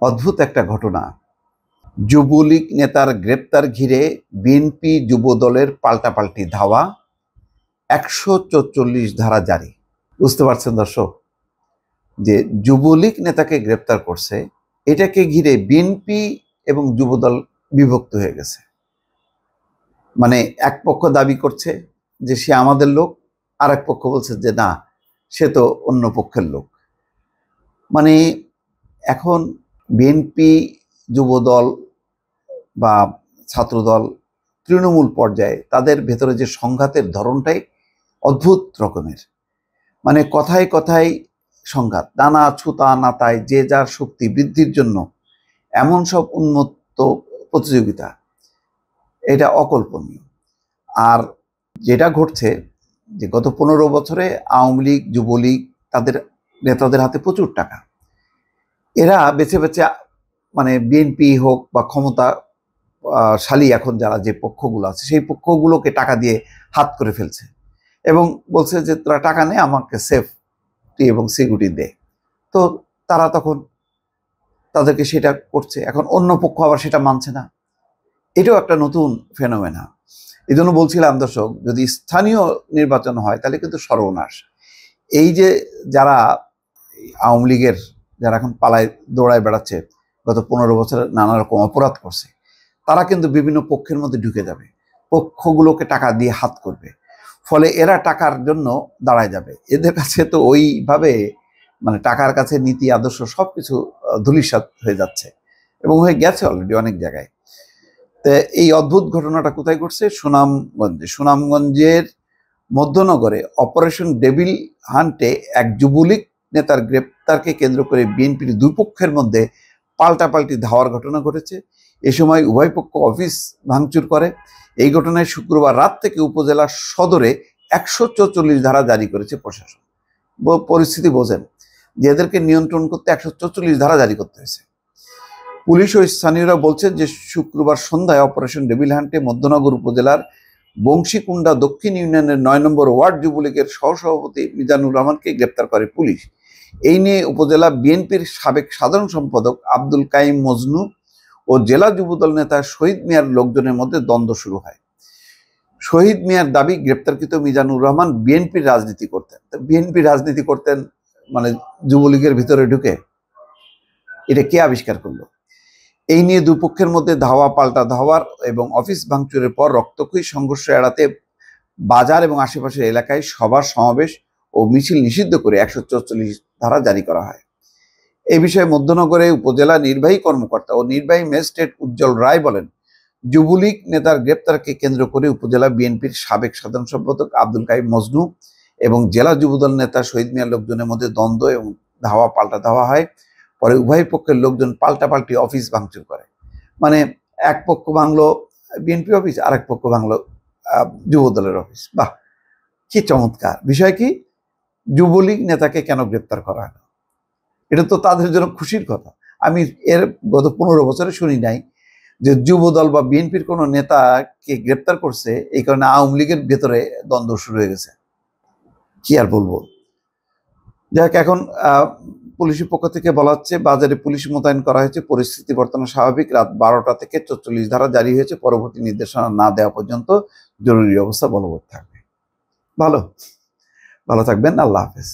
অদ্ভুত একটা ঘটনা। যুবলীগ নেতার গ্রেপ্তার ঘিরে বিএনপি যুবদলের পাল্টাপাল্টি ধাওয়া, ১৪৪ ধারা জারি। বুঝতে পারছেন দর্শক, যে যুবলীগ নেতাকে গ্রেপ্তার করছে, এটাকে ঘিরে বিএনপি এবং যুবদল বিভক্ত হয়ে গেছে। মানে এক পক্ষ দাবি করছে যে সে আমাদের লোক, আর এক পক্ষ বলছে যে না, সে তো অন্য পক্ষের লোক। মানে এখন বিএনপি, যুবদল বা ছাত্রদল, তৃণমূল পর্যায়ে তাদের ভেতরে যে সংঘাতের ধরনটাই অদ্ভুত রকমের। মানে কথায় কথায় সংঘাত, নানা ছুতা নাতায় যে যার শক্তি বৃদ্ধির জন্য এমন সব উন্মত্ত প্রতিযোগিতা, এটা অকল্পনীয়। আর যেটা ঘটছে, যে গত 15 বছরে আওয়ামী লীগ, যুবলীগ, তাদের নেতাদের হাতে প্রচুর টাকা। এরা বেছে বেছে মানে বিএনপি হোক বা ক্ষমতা শালী এখন যারা যে পক্ষগুলো আছে, সেই পক্ষগুলোকে টাকা দিয়ে হাত করে ফেলছে এবং বলছে যে তোরা টাকা নে, আমাকে সেফটি এবং সিকিউরিটি দে। তো তারা তখন তাদেরকে সেটা করছে। এখন অন্য পক্ষ আবার সেটা মানছে না। এটাও একটা নতুন ফেনোমেনা। এই জন্য বলছিলাম দর্শক, যদি স্থানীয় নির্বাচন হয় তাহলে কিন্তু সর্বনাশ। এই যে যারা আওয়ামী লীগের, যারা এখন পালায় দৌড়ায় বেড়াচ্ছে, গত 15 বছরে নানা রকম অপরাধ করছে, তারা কিন্তু বিভিন্ন পক্ষের মধ্যে ঢুকে যাবে, পক্ষগুলোকে টাকা দিয়ে হাত করবে, ফলে এরা টাকার জন্য দাঁড়ায় যাবে। এদের কাছে তো ওইভাবে মানে টাকার কাছে নীতি আদর্শ সবকিছু ধূলিসাৎ হয়ে যাচ্ছে এবং হয়ে গেছে অলরেডি অনেক জায়গায়। তো এই অদ্ভুত ঘটনাটা কোথায় ঘটছে? সুনামগঞ্জের মধ্যনগরে অপারেশন ডেভিল হান্টে এক যুবলীগ নেতার গ্রেপ্তারকে কেন্দ্র করে বিএনপির দুই পক্ষের মধ্যে পাল্টাপাল্টি ধাওয়ার ঘটনা ঘটেছে। এ সময় উভয় পক্ষ অফিস ভাঙচুর করে। এই ঘটনায় শুক্রবার রাত থেকে উপজেলা সদরে ১৪৪ ধারা জারি করেছে প্রশাসন। পরিস্থিতি বোঝেন যে এদেরকে নিয়ন্ত্রণ করতে ১৪৪ ধারা জারি করতে হয়েছে। পুলিশ ও স্থানীয়রা বলছেন যে শুক্রবার সন্ধ্যায় অপারেশন ডেভিল হান্টে মধ্যনগর উপজেলার বংশীকুণ্ডা দক্ষিণ ইউনিয়নের ৯ নম্বর ওয়ার্ড যুবলীগের সহসভাপতি মিজানুর রহমানকে গ্রেপ্তার করে পুলিশ। এই নিয়ে উপজেলা বিএনপির সাবেক সাধারণ সম্পাদক আব্দুল কাইম মজনু ও জেলা যুবদল নেতা শহীদ মিয়ার লোকজনের মধ্যে দ্বন্দ্ব শুরু হয়। শহীদ মিয়ার দাবি, গ্রেপ্তারকৃত মিজানুর রহমান বিএনপির রাজনীতি করতেন। বিএনপির রাজনীতি করতেন মানে যুবলীগের ভিতরে ঢুকে, এটা কে আবিষ্কার করলো? এই নিয়ে দুপক্ষের মধ্যে ধাওয়া পাল্টা ধাওয়ার এবং অফিস ভাঙচুরের পর রক্তক্ষয়ী সংঘর্ষ এড়াতে বাজার এবং আশেপাশের এলাকায় সভা সমাবেশ ও মিছিল নিষিদ্ধ করে ১৪৪ ধারা জারি করা হয়। এই বিষয়ে মধ্যনগরে উপজেলা নির্বাহী কর্মকর্তা ও নির্বাহী ম্যাজিস্ট্রেট উজ্জ্বল রায় বলেন, যুবলীগ নেতার গ্রেপ্তারকে কেন্দ্র করে উপজেলা বিএনপির সাবেক সাধারণ সম্পাদক আব্দুল কাইম মজনু এবং জেলা যুবদল নেতা শহীদ মিয়ার লোকজনের মধ্যে দ্বন্দ্ব এবং ধাওয়া পাল্টা ধাওয়া হয়। পরে উভয় পক্ষের লোকজন পাল্টাপাল্টি অফিস ভাঙচুর করে। মানে এক পক্ষ ভাঙলো বিএনপি অফিস, আরেক পক্ষ ভাঙলো যুবদলের অফিস। বাহ, কি চমৎকার বিষয়! কি যুবলীগ নেতাকে কেন গ্রেপ্তার করা হলো? এটা তো তাদের জন্য খুশির কথা। আমি এর গত 15 বছরে শুনি নাই যে যুবদল বা বিএনপির কোনো নেতাকে গ্রেপ্তার করছে, এই কারণে আওয়ামী লীগের ভেতরে দ্বন্দ্ব শুরু হয়ে গেছে। কি আর বলবো। যাক, এখন পুলিশের পক্ষ থেকে বলা হচ্ছে বাজারে পুলিশ মোতায়েন করা হয়েছে, পরিস্থিতি বর্তমানে স্বাভাবিক। রাত 12টা থেকে ৪৪ ধারা জারি হয়েছে। পরবর্তী নির্দেশনা না দেওয়া পর্যন্ত জরুরি অবস্থা বলবৎ থাকবে। ভালো থাকবেন। আল্লাহ হাফেজ।